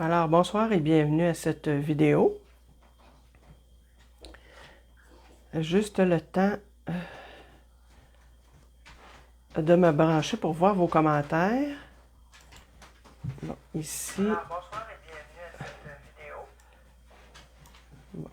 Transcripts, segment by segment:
Alors, bonsoir et bienvenue à cette vidéo. Juste le temps de me brancher pour voir vos commentaires. Bon, ici. Alors, bonsoir et bienvenue à cette vidéo. Bon.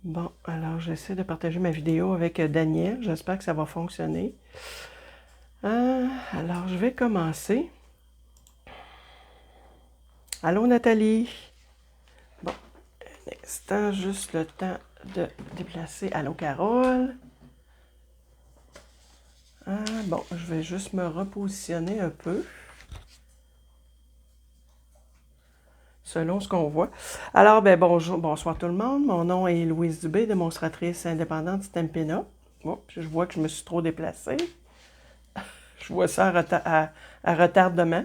Bon, alors j'essaie de partager ma vidéo avec Daniel. J'espère que ça va fonctionner. Alors, je vais commencer. Allô, Nathalie? Bon, un instant, juste le temps de déplacer. Allô, Carole? Bon, je vais juste me repositionner un peu. Selon ce qu'on voit. Alors, bonjour, bonsoir tout le monde. Mon nom est Louise Dubé, démonstratrice indépendante Stampin' Up. Bon, je vois que je me suis trop déplacée. Je vois ça à retardement.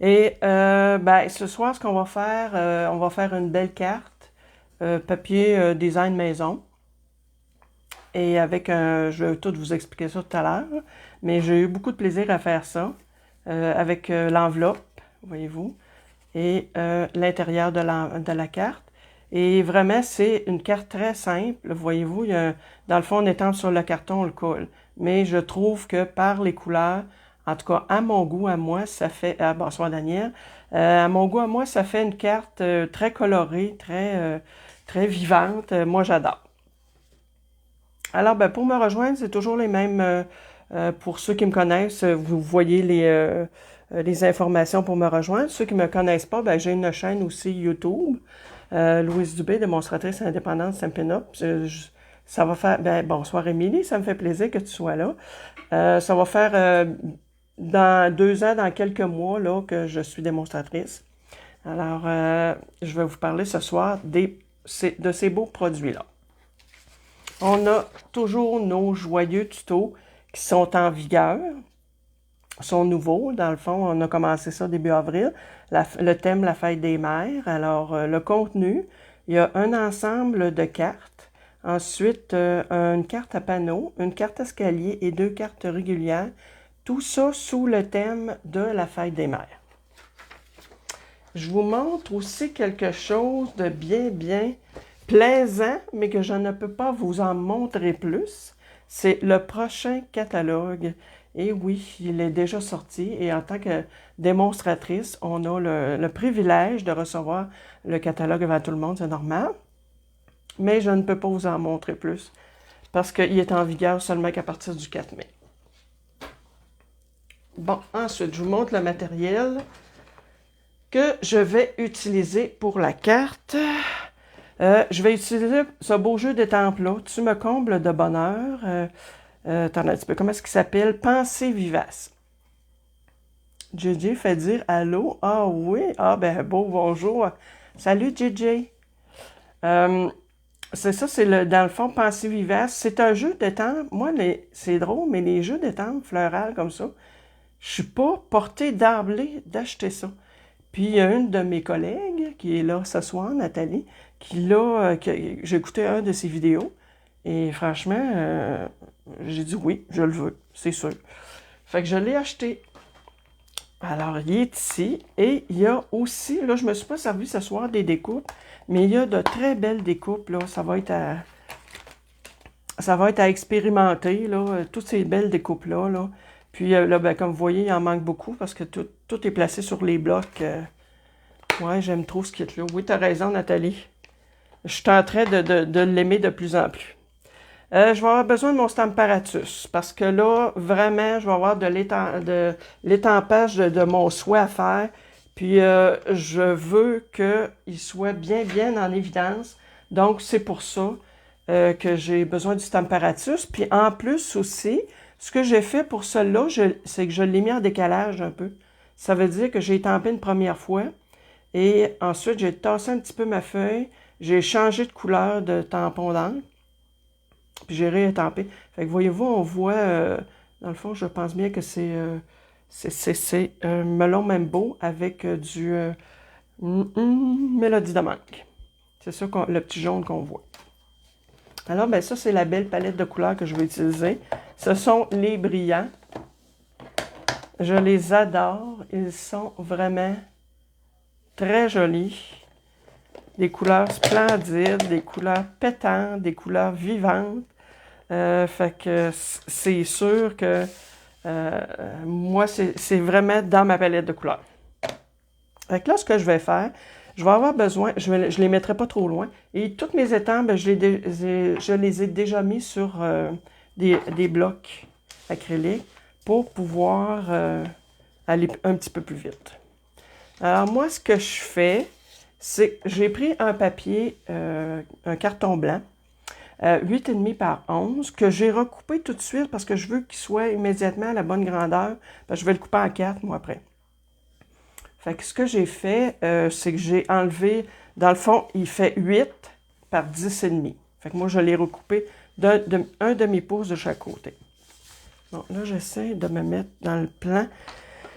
Et ce soir, ce qu'on va faire, on va faire une belle carte, papier design maison. Et avec je vais tout vous expliquer ça tout à l'heure, mais j'ai eu beaucoup de plaisir à faire ça, avec l'enveloppe, voyez-vous, et l'intérieur de la carte. Et vraiment, c'est une carte très simple, voyez-vous, dans le fond, on étampe sur le carton, on le colle. Mais je trouve que par les couleurs, en tout cas, à mon goût, à moi, ça fait... bonsoir Daniel. À mon goût, à moi, ça fait une carte très colorée, très vivante. Moi, j'adore. Alors, pour me rejoindre, c'est toujours les mêmes... pour ceux qui me connaissent, vous voyez les informations pour me rejoindre. Ceux qui ne me connaissent pas, j'ai une chaîne aussi YouTube. Louise Dubé, démonstratrice indépendante Stampin' Up. Ça va faire... bonsoir Émilie, ça me fait plaisir que tu sois là. Ça va faire dans 2 ans, dans quelques mois, là, que je suis démonstratrice. Alors, je vais vous parler ce soir de ces beaux produits-là. On a toujours nos joyeux tutos qui sont en vigueur, sont nouveaux. Dans le fond, on a commencé ça début avril. Le thème, la fête des mères. Alors, le contenu, il y a un ensemble de cartes. Ensuite, une carte à panneau, une carte escalier et 2 cartes régulières. Tout ça sous le thème de la fête des mères. Je vous montre aussi quelque chose de bien plaisant, mais que je ne peux pas vous en montrer plus. C'est le prochain catalogue. Et oui, il est déjà sorti. Et en tant que démonstratrice, on a le privilège de recevoir le catalogue avant tout le monde, c'est normal. Mais je ne peux pas vous en montrer plus parce qu'il est en vigueur seulement qu'à partir du 4 mai. Bon, ensuite, je vous montre le matériel que je vais utiliser pour la carte. Je vais utiliser ce beau jeu d'étampes-là. Tu me combles de bonheur. Attends un petit peu. Comment est-ce qu'il s'appelle? Pensée vivace. JJ fait dire allô. Ah oui. Ah beau bonjour. Salut JJ. C'est ça, c'est dans le fond Pensée vivace. C'est un jeu d'étampes. Moi, c'est drôle, mais les jeux d'étampes fleurales comme ça, je suis pas portée d'emblée d'acheter ça. Puis il y a une de mes collègues qui est là ce soir, Nathalie, j'ai écouté un de ses vidéos. Et franchement, j'ai dit oui, je le veux, c'est sûr. Fait que je l'ai acheté. Alors, il est ici. Et il y a aussi, là, je ne me suis pas servi ce soir des découpes, mais il y a de très belles découpes, là. Ça va être à expérimenter, là, toutes ces belles découpes-là, là. Puis là, comme vous voyez, il en manque beaucoup parce que tout est placé sur les blocs. Ouais, j'aime trop ce kit-là. Oui, tu as raison, Nathalie. Je suis en train de l'aimer de plus en plus. Je vais avoir besoin de mon Stamparatus parce que là, vraiment, je vais avoir de l'étampage de mon souhait à faire. Puis, je veux qu'il soit bien en évidence. Donc, c'est pour ça que j'ai besoin du Stamparatus. Puis, en plus aussi, ce que j'ai fait pour celui-là, c'est que je l'ai mis en décalage un peu. ça veut dire que j'ai étampé une première fois et ensuite j'ai tassé un petit peu ma feuille, j'ai changé de couleur de tampon d'encre, puis j'ai réétampé. Fait que voyez-vous, on voit, dans le fond, je pense bien que c'est un melon Mambo avec Mélodie de mangue. C'est ça, le petit jaune qu'on voit. Alors, ben ça, c'est la belle palette de couleurs que je vais utiliser. Ce sont les brillants. Je les adore. Ils sont vraiment très jolis. Des couleurs splendides, des couleurs pétantes, des couleurs vivantes. Fait que c'est sûr que moi, c'est vraiment dans ma palette de couleurs. Fait que là, ce que je vais faire, je vais avoir besoin, je les mettrai pas trop loin, et toutes mes étampes, ben, je les ai déjà mis sur des blocs acryliques pour pouvoir aller un petit peu plus vite. Alors moi, ce que je fais, c'est que j'ai pris un papier, un carton blanc, 8,5 par 11, que j'ai recoupé tout de suite parce que je veux qu'il soit immédiatement à la bonne grandeur. Je vais le couper en 4, moi, après. Fait que ce que j'ai fait, c'est que j'ai enlevé, dans le fond, il fait 8 par 10,5. Fait que moi, je l'ai recoupé un demi-pouce de chaque côté. Bon, là, j'essaie de me mettre dans le plan.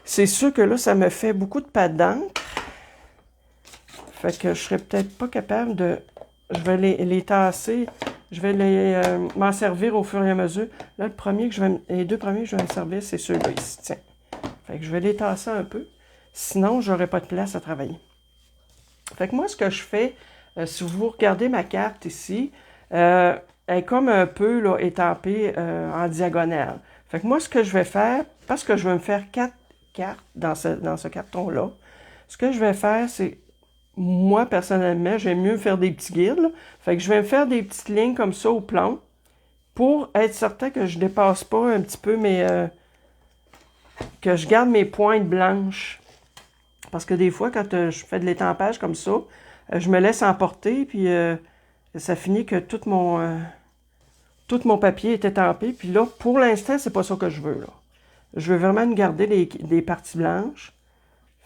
C'est sûr que là, ça me fait beaucoup de pattes d'encre. Fait que je serais peut-être pas capable de... Je vais les tasser. Je vais m'en servir au fur et à mesure. Là, les deux premiers que je vais me servir, c'est ceux-là ici. Tiens. Fait que je vais les tasser un peu. Sinon, j'aurai pas de place à travailler. Fait que moi, ce que je fais, si vous regardez ma carte ici, elle est comme un peu là, étampée en diagonale. Fait que moi, ce que je vais faire, parce que je vais me faire 4 cartes dans ce carton-là, ce que je vais faire, c'est, moi, personnellement, j'aime mieux faire des petits guides. Là. Fait que je vais me faire des petites lignes comme ça au plomb pour être certain que je ne dépasse pas un petit peu que je garde mes pointes blanches. Parce que des fois, quand je fais de l'étampage comme ça, je me laisse emporter, puis ça finit que tout mon papier est étampé. Puis là, pour l'instant, c'est pas ça que je veux. Là. Je veux vraiment garder des parties blanches.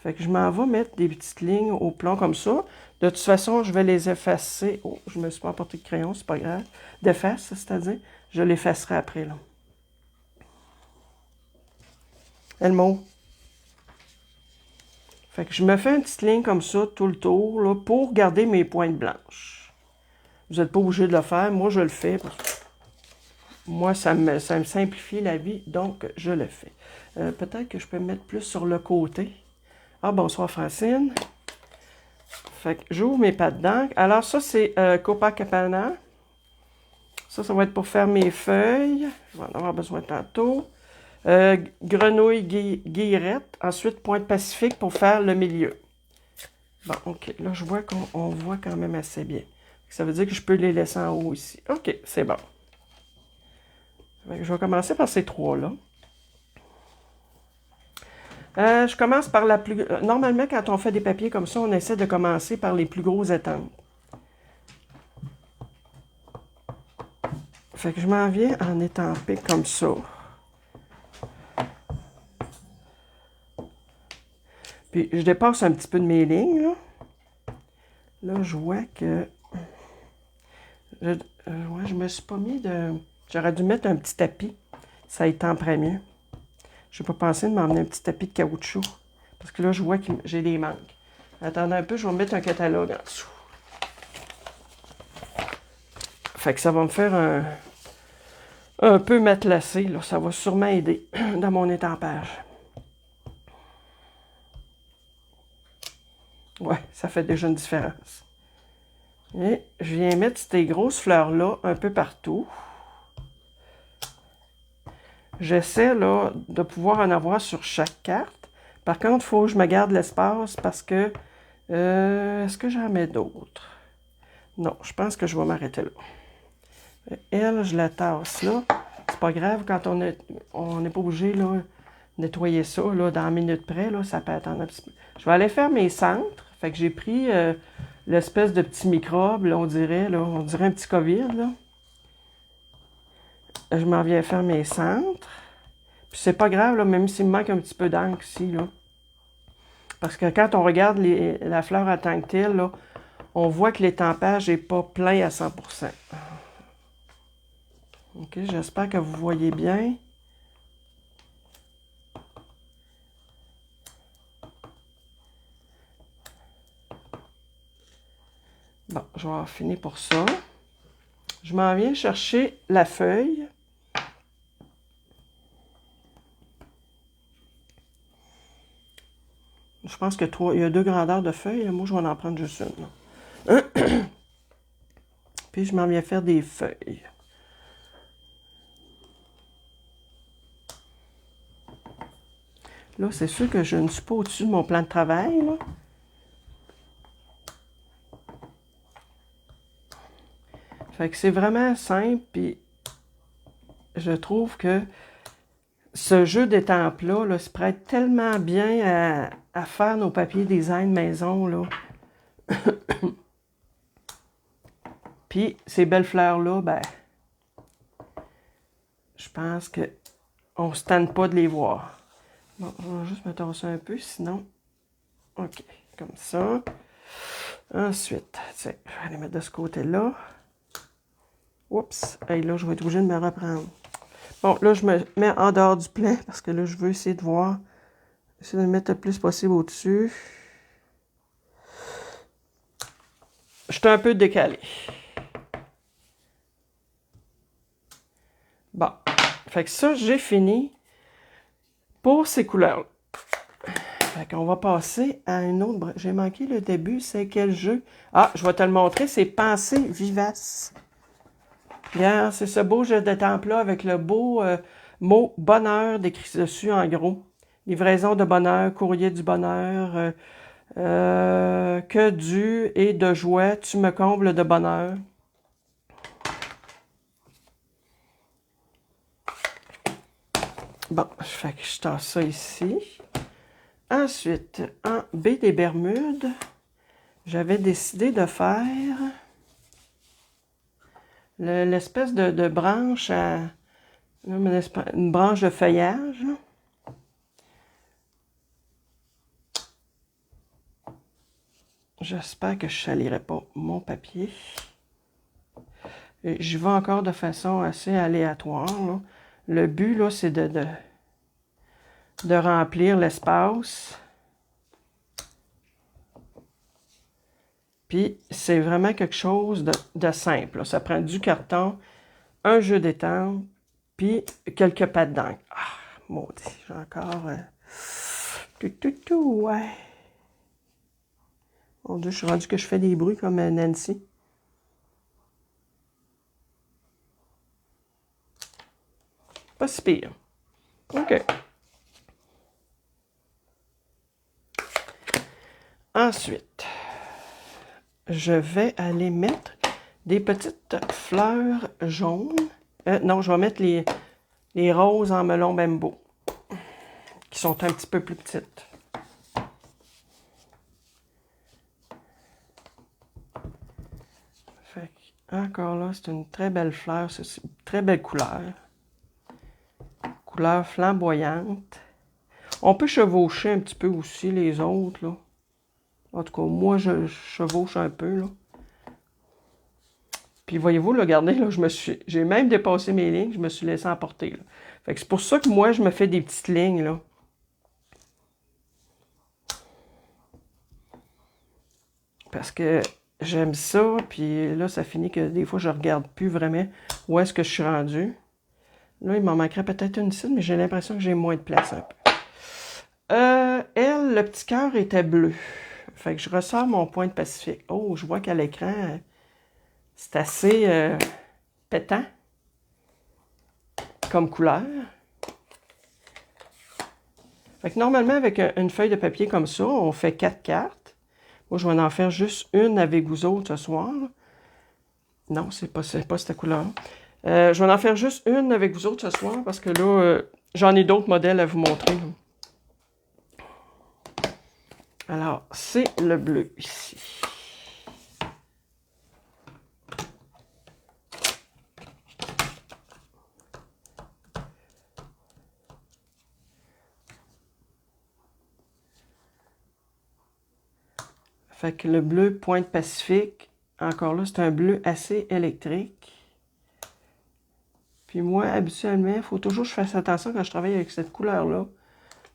Fait que je m'en vais mettre des petites lignes au plomb comme ça. De toute façon, je vais les effacer. Oh, je me suis pas emporté de crayon, c'est pas grave. D'efface, c'est-à-dire, je l'effacerai après, là. Elmo. Fait que je me fais une petite ligne comme ça, tout le tour, là, pour garder mes pointes blanches. Vous n'êtes pas obligé de le faire. Moi, je le fais. Parce que moi, ça me simplifie la vie, donc je le fais. Peut-être que je peux me mettre plus sur le côté. Ah, bonsoir Francine. Fait que j'ouvre mes pattes d'encre. Alors ça, c'est Copacabana. Ça va être pour faire mes feuilles. Je vais en avoir besoin tantôt. Grenouille guillerette. Ensuite, pointe pacifique pour faire le milieu. Bon, OK. Là, je vois qu'on voit quand même assez bien. Ça veut dire que je peux les laisser en haut ici. OK, c'est bon. Je vais commencer par ces trois-là. Je commence par la plus... Normalement, quand on fait des papiers comme ça, on essaie de commencer par les plus gros étampes. Fait que je m'en viens en étamper comme ça. Puis, je dépasse un petit peu de mes lignes, là. Là, je vois que... ouais, je me suis pas mis de... J'aurais dû mettre un petit tapis. Ça étamperait mieux. Je n'ai pas pensé de m'emmener un petit tapis de caoutchouc. Parce que là, je vois que j'ai des manques. Attendez un peu, je vais mettre un catalogue en dessous. Fait que ça va me faire un peu matelassé. Là. Ça va sûrement aider dans mon étampage. Ouais, ça fait déjà une différence. Et je viens mettre ces grosses fleurs-là un peu partout. J'essaie là de pouvoir en avoir sur chaque carte. Par contre, il faut que je me garde l'espace parce que... est-ce que j'en mets d'autres? Non, je pense que je vais m'arrêter là. Elle, je la tasse là. C'est pas grave quand on n'est pas obligé là, nettoyer ça là, dans une minute près. Là, ça peut attendre un petit peu. Je vais aller faire mes centres. Fait que j'ai pris l'espèce de petit microbe, là, on dirait un petit COVID. Là. Je m'en viens faire mes centres. Puis c'est pas grave, là, même s'il me manque un petit peu d'encre ici, là. Parce que quand on regarde la fleur en tant que telle, là, on voit que l'étampage n'est pas plein à 100%. OK, j'espère que vous voyez bien. Bon, je vais avoir fini pour ça. Je m'en viens chercher la feuille. Je pense que il y a 2 grandeurs de feuilles. Moi, je vais en prendre juste une. Puis, je m'en viens faire des feuilles. Là, c'est sûr que je ne suis pas au-dessus de mon plan de travail, là. Fait que c'est vraiment simple, puis je trouve que ce jeu d'étampes-là là, se prête tellement bien à faire nos papiers design maison, là. Puis ces belles fleurs-là, ben, je pense que on ne se tente pas de les voir. Bon, on va juste me tasser un peu, sinon... OK, comme ça. Ensuite, tiens, je vais aller mettre de ce côté-là. Oups, hey, là, je vais être obligée de me reprendre. Bon, là, je me mets en dehors du plan, parce que là, je veux essayer de voir. Essayer de le mettre le plus possible au-dessus. Je suis un peu décalé. Bon, fait que ça, j'ai fini pour ces couleurs-là. Fait qu'on va passer à une autre... J'ai manqué le début, c'est quel jeu? Ah, je vais te le montrer, c'est Pensée vivace. Regarde, c'est ce beau jeu d'étampes-là avec le beau mot bonheur décrit dessus en gros. Livraison de bonheur, courrier du bonheur, que du et de joie, tu me combles de bonheur. Bon, fait que je tasse ça ici. Ensuite, en baie des Bermudes, j'avais décidé de faire l'espèce de branche à... Une branche de feuillage. J'espère que je ne salirai pas mon papier. J'y vais encore de façon assez aléatoire, là. Le but, là, c'est de remplir l'espace. Puis, c'est vraiment quelque chose de simple, là. Ça prend du carton, un jeu d'étampes, puis quelques pattes d'encre. Ah, maudit, j'ai encore... ouais. Mon Dieu, je suis rendu que je fais des bruits comme Nancy. Pas si pire. OK. Ensuite, je vais aller mettre des petites fleurs jaunes. Non, je vais mettre les roses en melon bambou, qui sont un petit peu plus petites. Fait que, encore là, c'est une très belle fleur, c'est une très belle couleur. Couleur flamboyante. On peut chevaucher un petit peu aussi les autres, là. En tout cas, moi, je chevauche un peu, là. Puis voyez-vous, là, regardez, là, j'ai même dépassé mes lignes, je me suis laissé emporter, là. Fait que c'est pour ça que moi, je me fais des petites lignes, là. Parce que j'aime ça, puis là, ça finit que des fois, je regarde plus vraiment où est-ce que je suis rendu. Là, il m'en manquerait peut-être une ici, mais j'ai l'impression que j'ai moins de place un peu. Elle, le petit cœur était bleu. Fait que je ressors mon point de Pacifique. Oh, je vois qu'à l'écran, c'est assez pétant comme couleur. Fait que normalement, avec une feuille de papier comme ça, on fait 4 cartes. Moi, je vais en faire juste une avec vous autres ce soir. Non, c'est pas cette couleur. Je vais en faire juste une avec vous autres ce soir parce que là, j'en ai d'autres modèles à vous montrer. Alors, c'est le bleu ici. Fait que le bleu Pointe Pacifique, encore là, c'est un bleu assez électrique. Puis moi, habituellement, il faut toujours que je fasse attention quand je travaille avec cette couleur-là.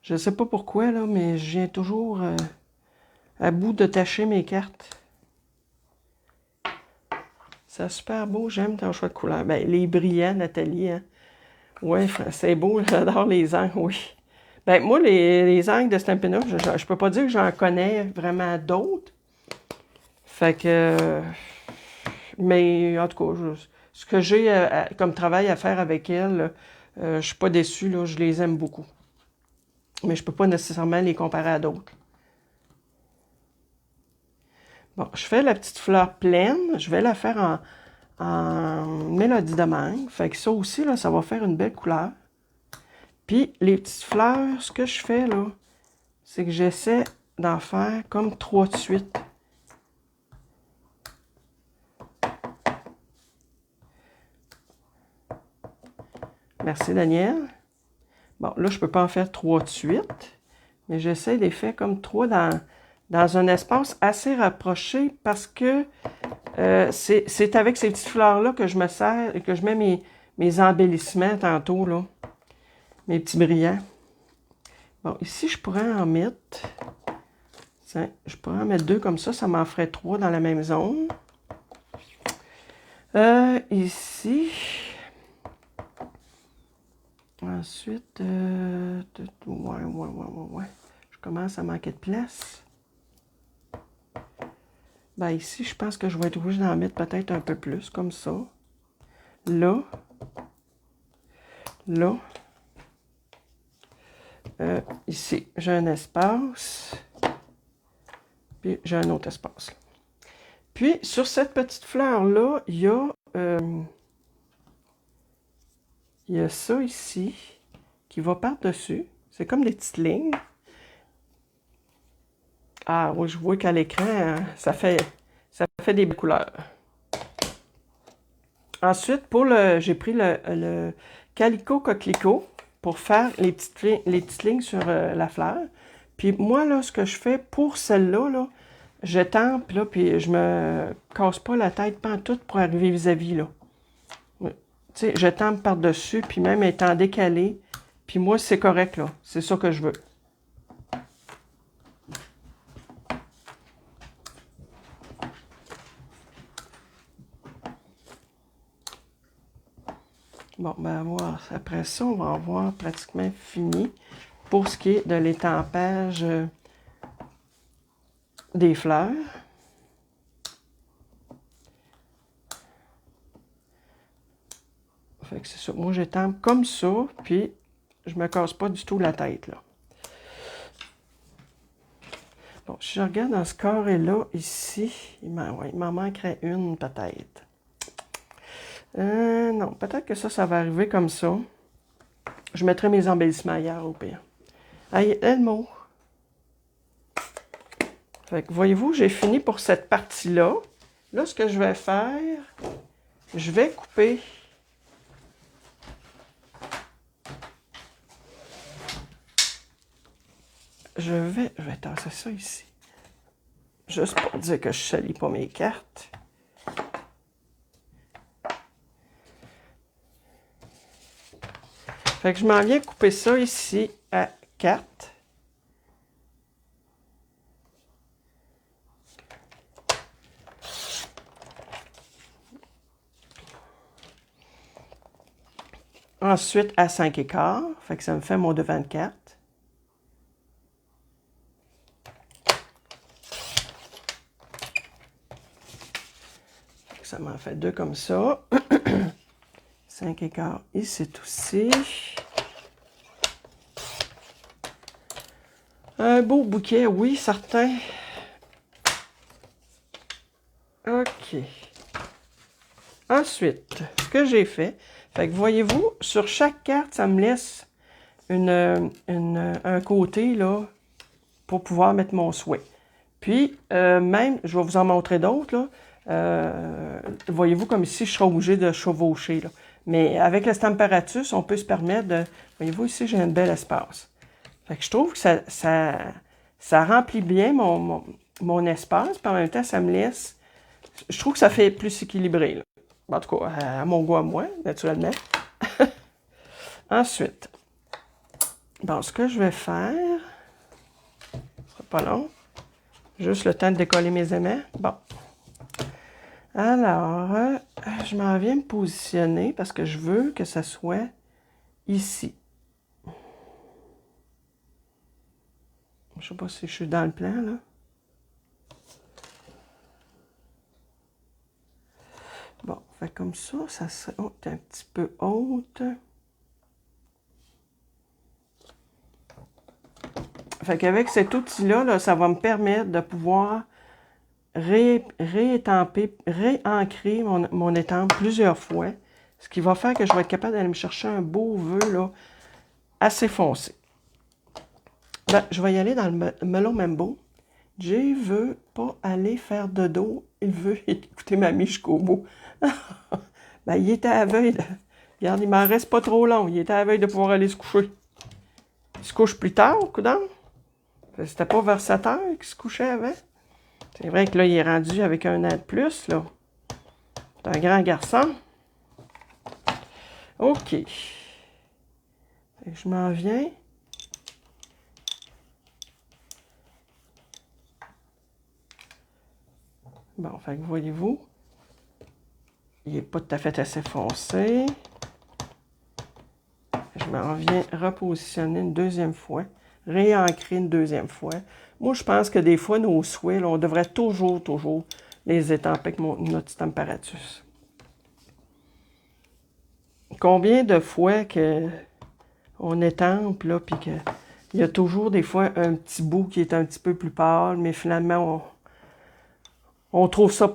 Je ne sais pas pourquoi, là, mais je viens toujours à bout de tacher mes cartes. C'est super beau, j'aime ton choix de couleur. Ben, les brillants, Nathalie, hein. Ouais, c'est beau, j'adore les angles, oui. Ben, moi, les angles de Stampin' Up, je peux pas dire que j'en connais vraiment d'autres. Fait que... Mais, en tout cas, ce que j'ai comme travail à faire avec elle, je suis pas déçue, là, je les aime beaucoup. Mais je peux pas nécessairement les comparer à d'autres. Bon, je fais la petite fleur pleine. Je vais la faire en mélodie de mangue. Fait que ça aussi, là, ça va faire une belle couleur. Puis, les petites fleurs, ce que je fais, là, c'est que j'essaie d'en faire comme 3 de suite. Merci, Daniel. Bon, là, je ne peux pas en faire 3 de suite, mais j'essaie de les faire comme 3 dans un espace assez rapproché parce que c'est avec ces petites fleurs-là que je me sers et que je mets mes embellissements tantôt, là. Mes petits brillants. Bon, ici, je pourrais en mettre... Tiens, je pourrais en mettre 2 comme ça m'en ferait 3 dans la même zone. Ici... Ensuite, ouais. Je commence à manquer de place. Ben ici, je pense que je vais être obligée d'en mettre peut-être un peu plus, comme ça. Là. Là. Ici, j'ai un espace. Puis, j'ai un autre espace. Puis, sur cette petite fleur-là, il y a ça ici qui va par-dessus. C'est comme des petites lignes. Ah oui, je vois qu'à l'écran, hein, ça fait des belles couleurs. Ensuite, j'ai pris le Calico Coquelicot pour faire les petites lignes sur la fleur. Puis moi, là, ce que je fais pour celle-là, là, je tempe, là, puis je me casse pas la tête pantoute pour arriver vis-à-vis, là. Tu sais, je tempe par-dessus, puis même étant décalé. Puis moi, c'est correct, là. C'est ça que je veux. Bon, ben voir. Après ça, on va avoir pratiquement fini pour ce qui est de l'étampage des fleurs. Fait que c'est ça. Moi, j'étampe comme ça, puis je me casse pas du tout la tête, là. Bon, si je regarde dans ce carré-là, ici, il m'en manquerait une, peut-être. Non, peut-être que ça va arriver comme ça. Je mettrai mes embellissements ailleurs, au pire. Aïe, Elmo. Fait que, voyez-vous, j'ai fini pour cette partie-là. Là, ce que je vais faire, je vais couper... Je vais tasser ça ici. Juste pour dire que je ne salis pas mes cartes. Fait que je m'en viens couper ça ici à 4. Ensuite à 5,25. Fait que ça me fait mon devant de 4. Ça m'en fait 2 comme ça. 5,25 ici aussi. Un beau bouquet, oui, certain. OK. Ensuite, ce que j'ai fait, fait que voyez-vous, sur chaque carte, ça me laisse un côté, là, pour pouvoir mettre mon souhait. Puis, même, je vais vous en montrer d'autres, là. Voyez-vous, comme ici, je serai obligé de chevaucher, là. Mais avec le Stamparatus, on peut se permettre de... Voyez-vous, ici, j'ai un bel espace. Fait que je trouve que ça remplit bien mon espace, puis en même temps, ça me laisse... Je trouve que ça fait plus équilibré, là. En tout cas, à mon goût à moi, naturellement. Ensuite, bon, ce que je vais faire, ce sera pas long, juste le temps de décoller mes aimants. Bon. Alors, je m'en viens me positionner parce que je veux que ça soit ici. Je sais pas si je suis dans le plan, là. Bon, fait comme ça serait un petit peu haute. Fait qu'avec cet outil-là, là, ça va me permettre de pouvoir réancrer mon étampe plusieurs fois, ce qui va faire que je vais être capable d'aller me chercher un beau vœu là, assez foncé. Ben, je vais y aller dans le melon Mambo. Jay veut pas aller faire de dos, il veut écouter mamie jusqu'au bout. Ben, il était à la veille. Regarde, il m'en reste pas trop long. Il était à la veille de pouvoir aller se coucher. Il se couche plus tard, coudonc. C'était pas vers 7 heures qu'il se couchait avant. C'est vrai que là, il est rendu avec 1 an de plus, là. C'est un grand garçon. OK. Je m'en viens. Bon, fait que voyez-vous, il n'est pas tout à fait assez foncé. Je m'en viens repositionner une deuxième fois, réancrer une deuxième fois. Moi, je pense que des fois, nos souhaits, là, on devrait toujours les étamper avec notre Stamparatus. Combien de fois que on étampe, là, puis qu'il y a toujours des fois un petit bout qui est un petit peu plus pâle, mais finalement, on trouve ça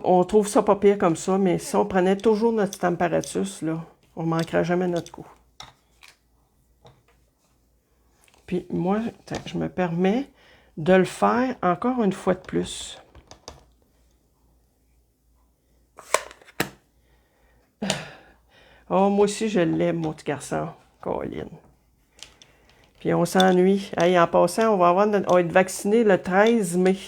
pas pire comme ça, mais si on prenait toujours notre Stamparatus, là, on ne manquerait jamais notre coup. Puis moi, je me permets de le faire encore une fois de plus. Oh, moi aussi, je l'aime, mon petit garçon. Colline. Puis on s'ennuie. Hey, en passant, on va être vacciné le 13 mai.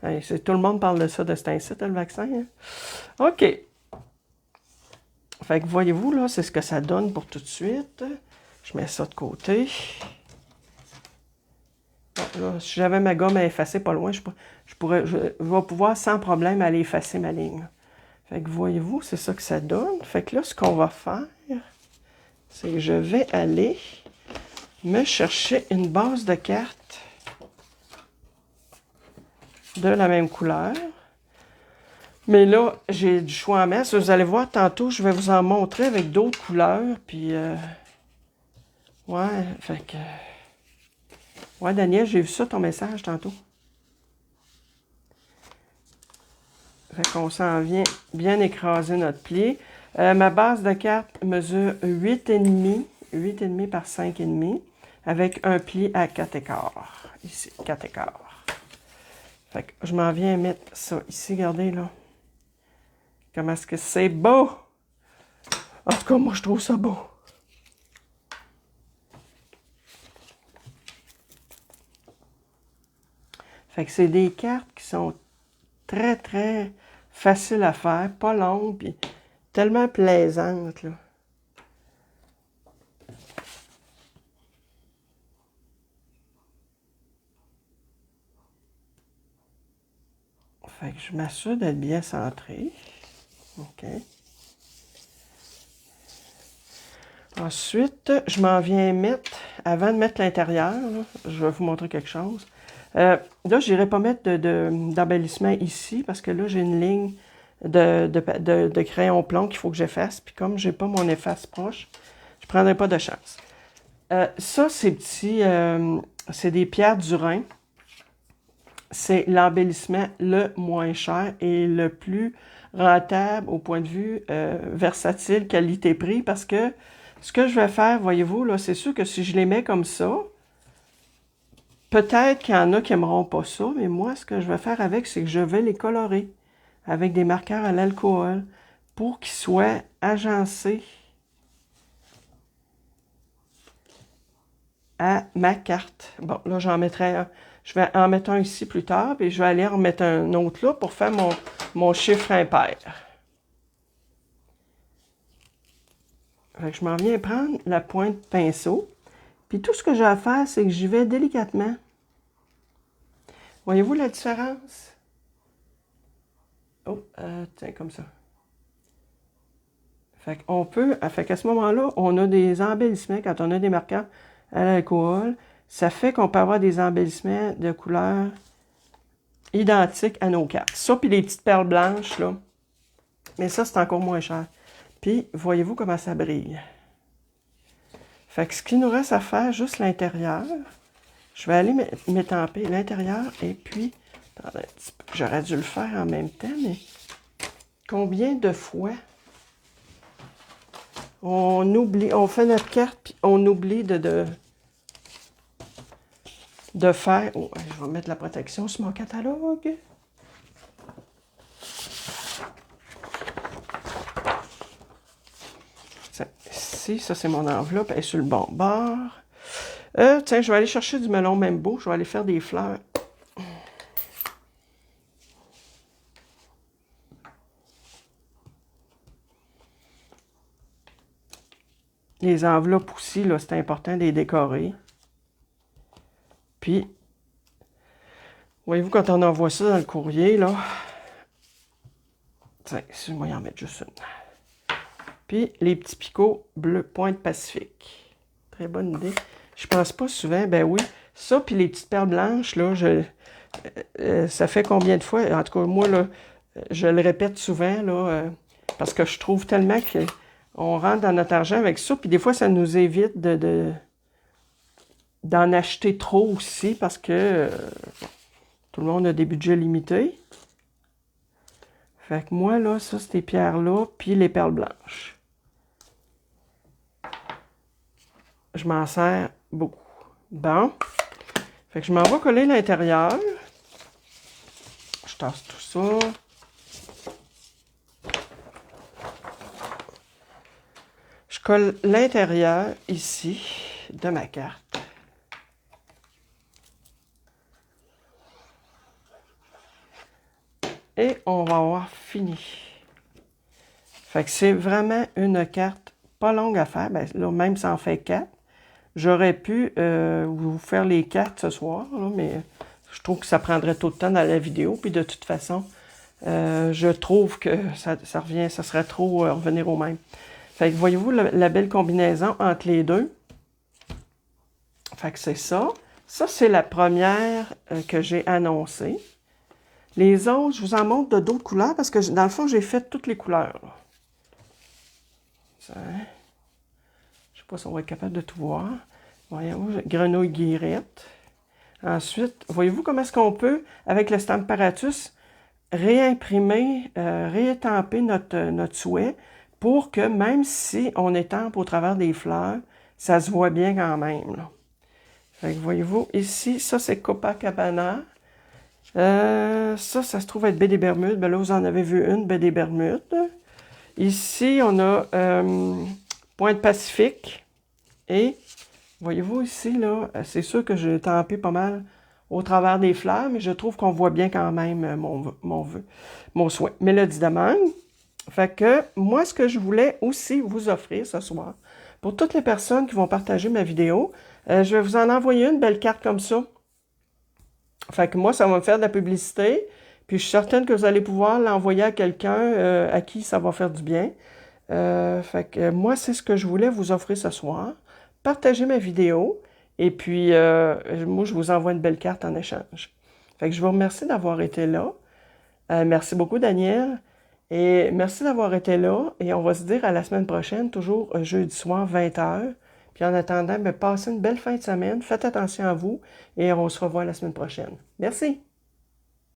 Hey, tout le monde parle de ça, de cet incite, le vaccin. Hein? OK. Fait que voyez-vous, là, c'est ce que ça donne pour tout de suite. Je mets ça de côté. Bon, là, si j'avais ma gomme à effacer pas loin, je vais pouvoir sans problème aller effacer ma ligne. Fait que voyez-vous, c'est ça que ça donne. Fait que là, ce qu'on va faire, c'est que je vais aller me chercher une base de cartes de la même couleur. Mais là, j'ai du choix en masse. Vous allez voir tantôt, je vais vous en montrer avec d'autres couleurs. Puis, ouais, fait que... Ouais, Daniel, j'ai vu ça, ton message, tantôt. Fait qu'on s'en vient bien écraser notre pli. Ma base de cartes mesure 8,5 par 5,5 avec un pli à 4 écarts. Ici, 4 écarts. Fait que je m'en viens mettre ça ici, regardez là. Comment est-ce que c'est beau! En tout cas, moi, je trouve ça beau. Fait que c'est des cartes qui sont très, très faciles à faire, pas longues, puis tellement plaisantes, là. Fait que je m'assure d'être bien centré. OK. Ensuite, je m'en viens mettre, avant de mettre l'intérieur, je vais vous montrer quelque chose. Là, je n'irai pas mettre d'embellissement ici, parce que là, j'ai une ligne de crayon plomb qu'il faut que j'efface. Puis comme je n'ai pas mon efface proche, je ne prendrai pas de chance. Ça, c'est petit, c'est des pierres du Rhin. C'est l'embellissement le moins cher et le plus rentable au point de vue versatile, qualité-prix, parce que ce que je vais faire, voyez-vous, là, c'est sûr que si je les mets comme ça, peut-être qu'il y en a qui n'aimeront pas ça, mais moi, ce que je vais faire avec, c'est que je vais les colorer avec des marqueurs à l'alcool pour qu'ils soient agencés à ma carte. Bon, là, j'en mettrai un. Je vais en mettre un ici plus tard, puis je vais aller en mettre un autre là pour faire mon chiffre impair. Fait que je m'en viens prendre la pointe pinceau. Puis tout ce que j'ai à faire, c'est que j'y vais délicatement. Voyez-vous la différence? Oh, tiens, comme ça. Fait qu'on peut, fait qu'à ce moment-là, on a des embellissements quand on a des marqueurs à l'alcool. Ça fait qu'on peut avoir des embellissements de couleurs identiques à nos cartes. Ça, puis les petites perles blanches, là. Mais ça, c'est encore moins cher. Puis, voyez-vous comment ça brille. Fait que ce qu'il nous reste à faire, juste l'intérieur. Je vais aller m'étamper l'intérieur et puis... Attendez un petit peu. J'aurais dû le faire en même temps, mais... Combien de fois on oublie... On fait notre carte, puis on oublie de faire... Oh, je vais mettre la protection sur mon catalogue. Ici, ça c'est mon enveloppe, elle est sur le bon bord. Tiens, je vais aller chercher du melon même beau, je vais aller faire des fleurs. Les enveloppes aussi, là, c'est important de les décorer. Puis, voyez-vous, quand on envoie ça dans le courrier, là, tiens, si je vais en mettre juste une. Puis, les petits picots bleu pointe Pacifique. Très bonne idée. Je pense pas souvent, ben oui. Ça, puis les petites perles blanches, là, ça fait combien de fois? En tout cas, moi, là, je le répète souvent, là, parce que je trouve tellement qu'on rentre dans notre argent avec ça. Puis des fois, ça nous évite d'en acheter trop aussi, parce que tout le monde a des budgets limités. Fait que moi, là, ça, c'est ces pierres-là, puis les perles blanches. Je m'en sers beaucoup. Bon. Fait que je m'en vais coller l'intérieur. Je tasse tout ça. Je colle l'intérieur ici de ma carte. Et on va avoir fini. Fait que c'est vraiment une carte pas longue à faire. Ben, là, même ça en fait 4. J'aurais pu vous faire les cartes ce soir, là, mais je trouve que ça prendrait tout le temps dans la vidéo. Puis de toute façon, je trouve que ça serait trop revenir au même. Fait que voyez-vous la belle combinaison entre les deux. Fait que c'est ça. Ça, c'est la première que j'ai annoncée. Les autres, je vous en montre de d'autres couleurs parce que dans le fond, j'ai fait toutes les couleurs. Ça, je sais pas si on va être capable de tout voir. Voyons, grenouille guirette. Ensuite, voyez-vous comment est-ce qu'on peut, avec le Stamparatus, réimprimer, réétamper notre souhait pour que même si on étampe au travers des fleurs, ça se voit bien quand même. Là. Fait que voyez-vous, ici, ça c'est Copacabana. Ça se trouve être baie des Bermudes. Ben là, vous en avez vu une, baie des Bermudes. Ici, on a Pointe Pacifique. Et, voyez-vous ici, là, c'est sûr que j'ai tampé pas mal au travers des fleurs, mais je trouve qu'on voit bien quand même mon souhait. Mélodie de mangue. Fait que, moi, ce que je voulais aussi vous offrir ce soir, pour toutes les personnes qui vont partager ma vidéo, je vais vous en envoyer une belle carte comme ça. Fait que moi, ça va me faire de la publicité. Puis je suis certaine que vous allez pouvoir l'envoyer à quelqu'un à qui ça va faire du bien. Fait que moi, c'est ce que je voulais vous offrir ce soir. Partagez ma vidéo. Et puis, moi, je vous envoie une belle carte en échange. Fait que je vous remercie d'avoir été là. Merci beaucoup, Daniel. Et merci d'avoir été là. Et on va se dire à la semaine prochaine, toujours jeudi soir, 20h. Puis en attendant, passez une belle fin de semaine. Faites attention à vous et on se revoit la semaine prochaine. Merci.